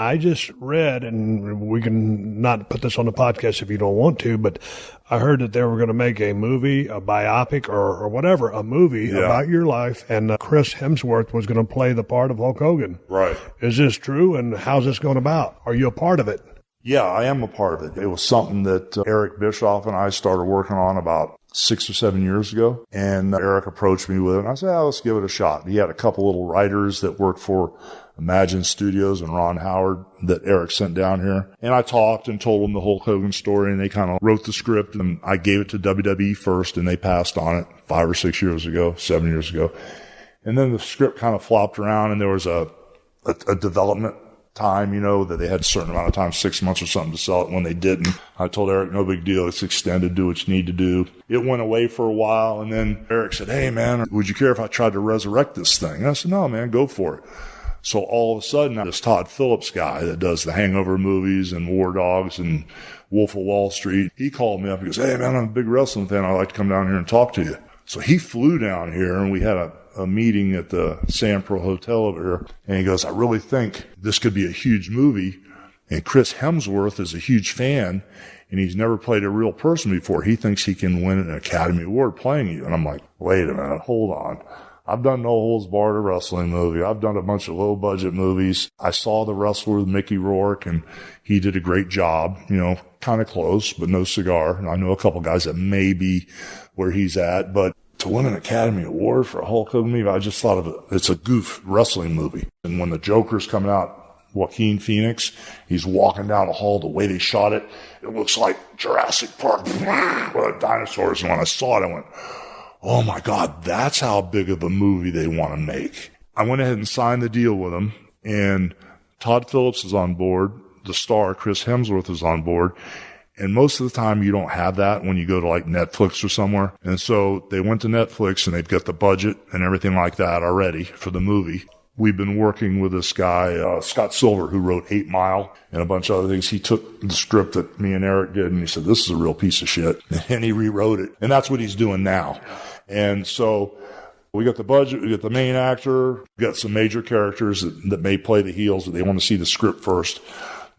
I just read, and we can not put this on the podcast if you don't want to, but I heard that they were going to make a movie, a biopic or whatever, a movie about your life, and Chris Hemsworth was going to play the part of Hulk Hogan. Right. Is this true, and how's this going about? Are you a part of it? Yeah, I am a part of it. It was something that Eric Bischoff and I started working on about 6 or 7 years ago, and Eric approached me with it, and I said, let's give it a shot. He had a couple little writers that worked for Imagine Studios and Ron Howard that Eric sent down here. And I talked and told them the Hulk Hogan story, and they kind of wrote the script, and I gave it to WWE first, and they passed on it 5 or 6 years ago, 7 years ago. And then the script kind of flopped around, and there was a development time, that they had a certain amount of time, 6 months or something, to sell it. When they didn't, I told Eric, no big deal. It's extended. Do what you need to do. It went away for a while, and then Eric said, hey, man, would you care if I tried to resurrect this thing? And I said, no, man, go for it. So all of a sudden, this Todd Phillips guy that does the Hangover movies and War Dogs and Wolf of Wall Street, he called me up. He goes, hey, man, I'm a big wrestling fan. I'd like to come down here and talk to you. So he flew down here, and we had a meeting at the Sanpro Hotel over here. And he goes, I really think this could be a huge movie. And Chris Hemsworth is a huge fan, and he's never played a real person before. He thinks he can win an Academy Award playing you. And I'm like, wait a minute, hold on. I've done No Holds Barred, a wrestling movie. I've done a bunch of low-budget movies. I saw The Wrestler with Mickey Rourke, and he did a great job, kind of close, but no cigar. And I know a couple guys that may be where he's at, but to win an Academy Award for a Hulk Hogan movie, I just thought of it. It's a goof wrestling movie. And when the Joker's coming out, Joaquin Phoenix, he's walking down the hall, the way they shot it, it looks like Jurassic Park with dinosaurs. And when I saw it, I went, oh my God, that's how big of a movie they want to make. I went ahead and signed the deal with them, and Todd Phillips is on board. The star, Chris Hemsworth, is on board. And most of the time you don't have that when you go to like Netflix or somewhere. And so they went to Netflix, and they've got the budget and everything like that already for the movie. We've been working with this guy, Scott Silver, who wrote 8 Mile and a bunch of other things. He took the script that me and Eric did, and he said, this is a real piece of shit. And he rewrote it. And that's what he's doing now. And so we got the budget, we got the main actor, we got some major characters that may play the heels, but they want to see the script first.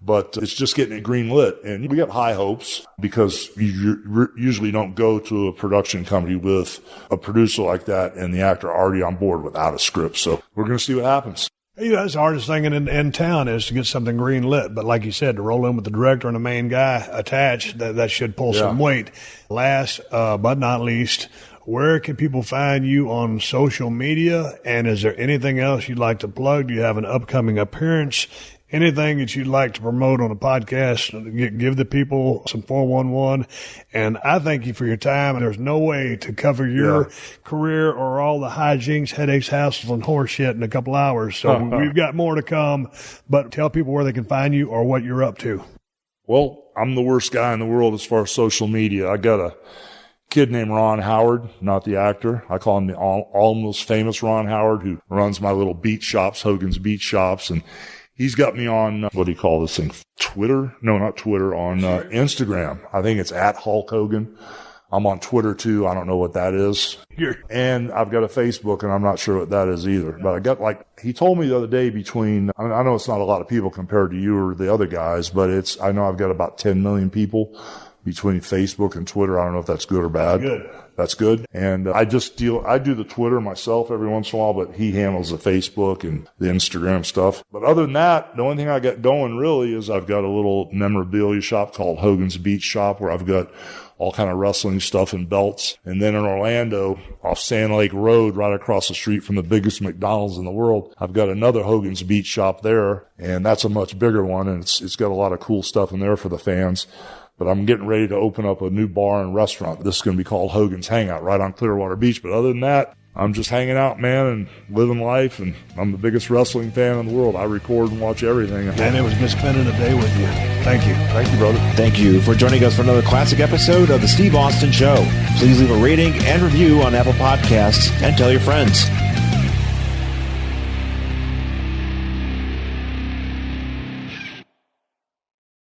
But it's just getting it green lit. And we got high hopes because you usually don't go to a production company with a producer like that and the actor already on board without a script. So we're going to see what happens. That's the hardest thing in town is to get something green lit. But like you said, to roll in with the director and the main guy attached, that should pull some weight. Last but not least, where can people find you on social media? And is there anything else you'd like to plug? Do you have an upcoming appearance? Anything that you'd like to promote on a podcast, give the people some 411. And I thank you for your time. And there's no way to cover your career or all the hijinks, headaches, hassles, and horse shit in a couple hours. So we've got more to come. But tell people where they can find you or what you're up to. Well, I'm the worst guy in the world as far as social media. I got a kid named Ron Howard, not the actor. I call him the almost famous Ron Howard, who runs my little beat shops, Hogan's Beat Shops. And he's got me on, what do you call this thing? Twitter? No, not Twitter, on Instagram. I think it's at Hulk Hogan. I'm on Twitter too. I don't know what that is. And I've got a Facebook, and I'm not sure what that is either. But I got he told me the other day I know it's not a lot of people compared to you or the other guys, but I know I've got about 10 million people between Facebook and Twitter. I don't know if that's good or bad. Good. That's good. And I do the Twitter myself every once in a while, but he handles the Facebook and the Instagram stuff. But other than that, the only thing I got going really is I've got a little memorabilia shop called Hogan's Beat Shop, where I've got all kind of wrestling stuff and belts. And then in Orlando, off Sand Lake Road, right across the street from the biggest McDonald's in the world, I've got another Hogan's Beat Shop there. And that's a much bigger one. And it's got a lot of cool stuff in there for the fans. But I'm getting ready to open up a new bar and restaurant. This is going to be called Hogan's Hangout right on Clearwater Beach. But other than that, I'm just hanging out, man, and living life. And I'm the biggest wrestling fan in the world. I record and watch everything. And it was good spending a day with you. Thank you. Thank you, brother. Thank you for joining us for another classic episode of The Steve Austin Show. Please leave a rating and review on Apple Podcasts and tell your friends.